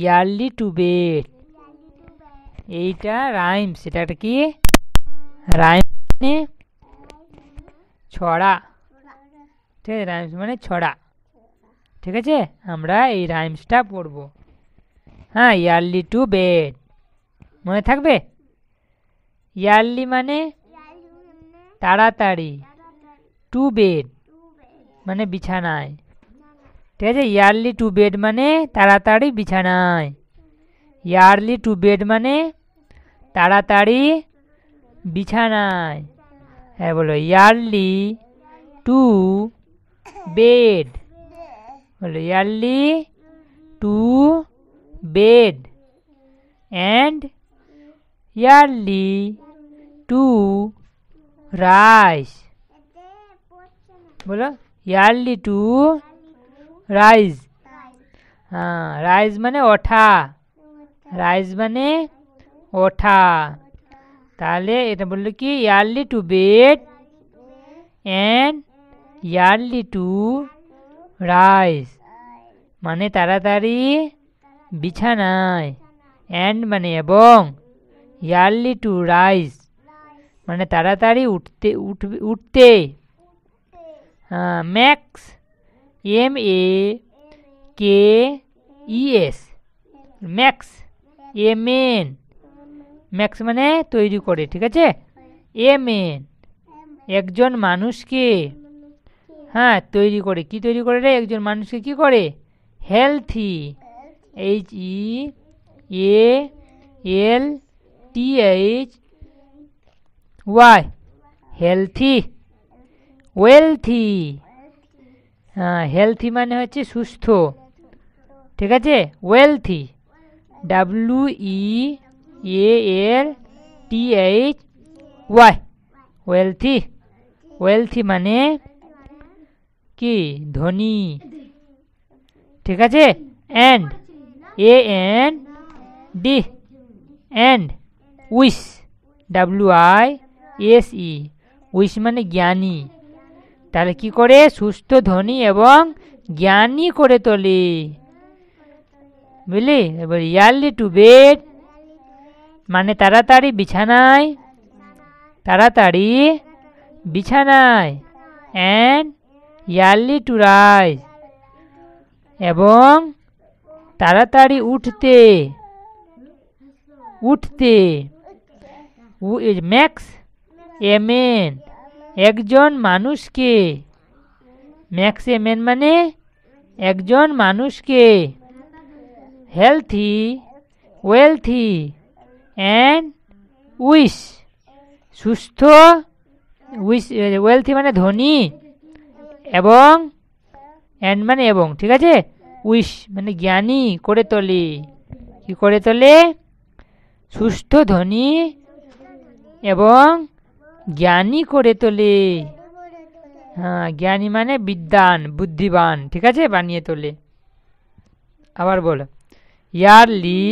Yearly to bed, এইটা rhymes. এটা একটা কি রাইম মানে ছড়া, ঠিক আছে? রাইমস মানে ছড়া, ঠিক আছে? আমরা এই রাইমসটা পড়ব। হ্যাঁ, ইয়ারলি টু বেড মনে থাকবে। ইয়ারলি মানে তাড়াতাড়ি, টু বেড মানে বিছানায়, ঠিক আছে? ইয়ারলি টু বেড মানে তাড়াতাড়ি বিছানায়। ইয়ারলি টু বেড মানে তাড়াতাড়ি বিছানায়। হ্যাঁ বলো, ইয়ারলি টু বেড, বলো early to bed and early to rice, বলো ইয়ারলি টু রাইজ। হ্যাঁ, রাইজ মানে ওঠা, রাইজ মানে ওঠা। তাহলে এটা বললো কি yearly to bed and early to rise মানে তাড়াতাড়ি বিছানায়, অ্যান্ড মানে এবং, ইয়ারলি টু রাইজ মানে তাড়াতাড়ি উঠতে। Max, MAKES, max, Yemen, max মানে তৈরি করে, ঠিক আছে? এমেন একজন মানুষকে, হ্যাঁ তৈরি করে। কি তৈরি করে রে? একজন মানুষকে কি করে? Healthy, HEALTHY, healthy. ওয়েলথি, হ্যাঁ হেলথি মানে হচ্ছে সুস্থ, ঠিক আছে? Wealthy, WEALTHY, wealthy. ওয়েলথি মানে কি? ধনী, ঠিক আছে? And AND and wise, WISE, wish মানে জ্ঞানী। তাহলে কি করে? সুস্থ, ধনী এবং জ্ঞানী করে তোলে, বুঝলি? এবার ইয়ারলি টু বেড মানে তাড়াতাড়ি বিছানায়, তাড়াতাড়ি বিছানায়, অ্যান্ড ইয়ারলি টু রাইজ এবং তাড়াতাড়ি উঠতে, উঠতে। ম্যাক্স, এমেন একজন মানুষকে, ম্যাক্স এমেন মানে একজন মানুষকে। হেলথি, ওয়েলথি অ্যান্ড উইশ, সুস্থ, উইশ, ওয়েলথি মানে ধনী, এবং অ্যান্ড মানে এবং, ঠিক আছে? উইশ মানে জ্ঞানী করে তোলে। কি করে তোলে? সুস্থ, ধনী এবং জ্ঞানী করে তোলে। হ্যাঁ, জ্ঞানী মানে বিদ্বান, বুদ্ধিমান, ঠিক আছে? বানিয়ে তোলে। আবার বলো, ইয়ারলি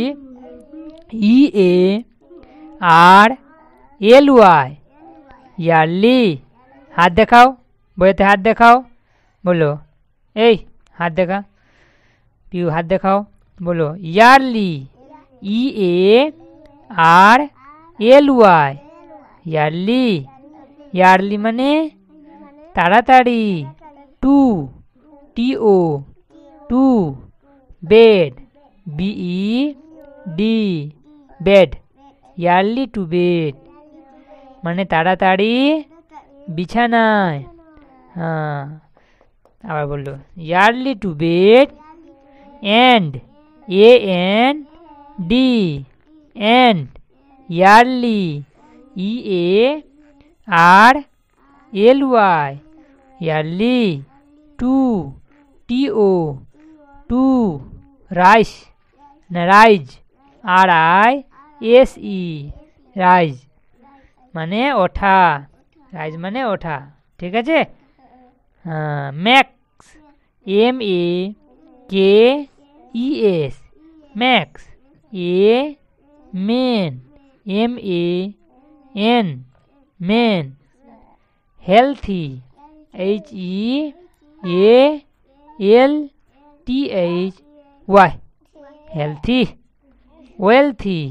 EARLY, ইয়ারলি। হাত দেখাও, বইতে হাত দেখাও, বলো এই হাত দেখা, পিউ হাত দেখাও, বলো ইয়ারলি EARLY, ইয়ারলি। ইয়ারলি মানে তাড়াতাড়ি, to bed, BED, bed. Early to bed মানে তাড়াতাড়ি বিছানায়। হ্যাঁ, আবার বললো early to bed and AND and early EARLY, early to rice না রাইজ, RISE, রাইজ মানে ওঠা, রাইজ মানে ওঠা, ঠিক আছে? হ্যাঁ, makes, MAKES, makes, MAN, man. Healthy, HEALTHY, healthy, wealthy,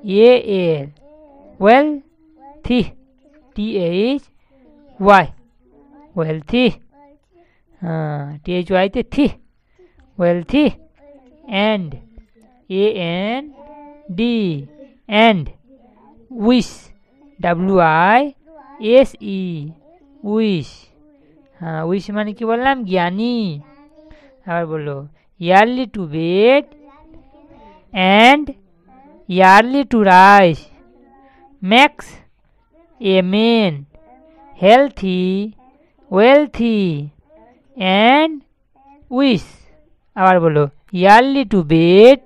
WEAL, wealthy, THY, wealthy, হ্যাঁ THY তে থি, wealthy, and AND, and wise, WISE, wise, হ্যাঁ উইশ মানে কি বললাম, জ্ঞানী। আবার বলো, early to bed and early to rise makes a men healthy, wealthy, and wish. আবার বলো, early to bed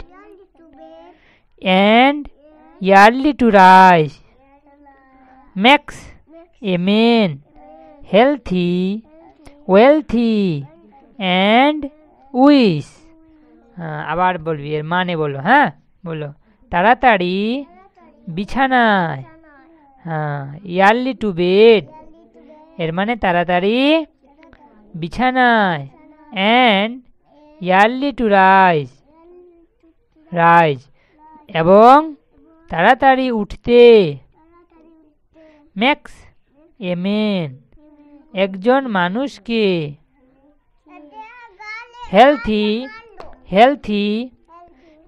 and early to rise makes a men healthy, wealthy, and wish. হ্যাঁ আবার বলবি, এর মানে বলো, হ্যাঁ বলো, তাড়াতাড়ি বিছানায়, হ্যাঁ ইয়ারলি টু বেড, এর মানে তাড়াতাড়ি বিছানায়, and early to rise, rise, এবং তাড়াতাড়ি উঠতে, মেক্স এ মেন, একজন মানুষকে, healthy, healthy,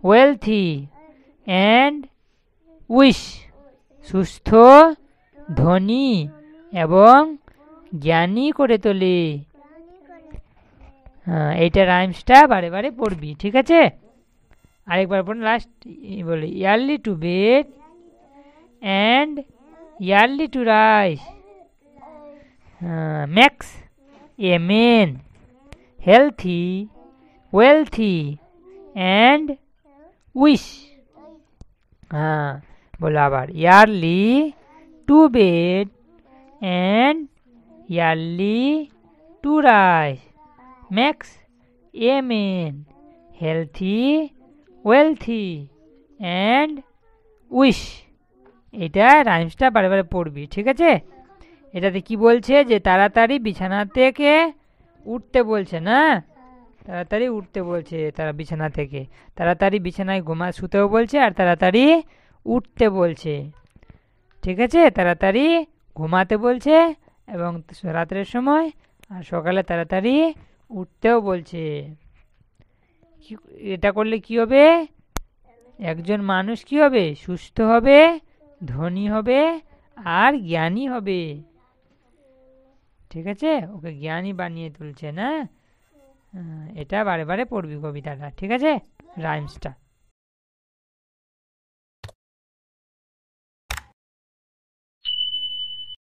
wealthy, and wish, সুস্থ, ধনী এবং জ্ঞানী করে তোলে। হ্যাঁ এইটা রাইমসটা বারে বারে পড়বি, ঠিক আছে? আরেকবার পড়ুন, লাস্ট বলে, early to bed and early to rise makes a men healthy, wealthy, and wish. হ্যাঁ বলো আবার, early to bed and early to rise makes a men healthy, wealthy, and wish. এটা রাইমসটা বারে বারে পড়বি, ঠিক আছে? এটাতে কি বলছে, যে তাড়াতাড়ি বিছানা থেকে উঠতে বলছে না, তাড়াতাড়ি উঠতে বলছে, তারা বিছানা থেকে তাড়াতাড়ি বিছানায় শুতেও বলছে, আর তাড়াতাড়ি উঠতে বলছে, ঠিক আছে? তাড়াতাড়ি ঘুমাতে বলছে এবং রাতের সময়, আর সকালে তাড়াতাড়ি উঠতেও বলছে। এটা করলে কি হবে, একজন মানুষ কি হবে, সুস্থ হবে, ধনী হবে আর জ্ঞানী হবে, ঠিক আছে? ওকে জ্ঞানী বানিয়ে তুলছে না, এটা বারে বারে পড়বি কবিতাটা, ঠিক আছে? রাইমসটা।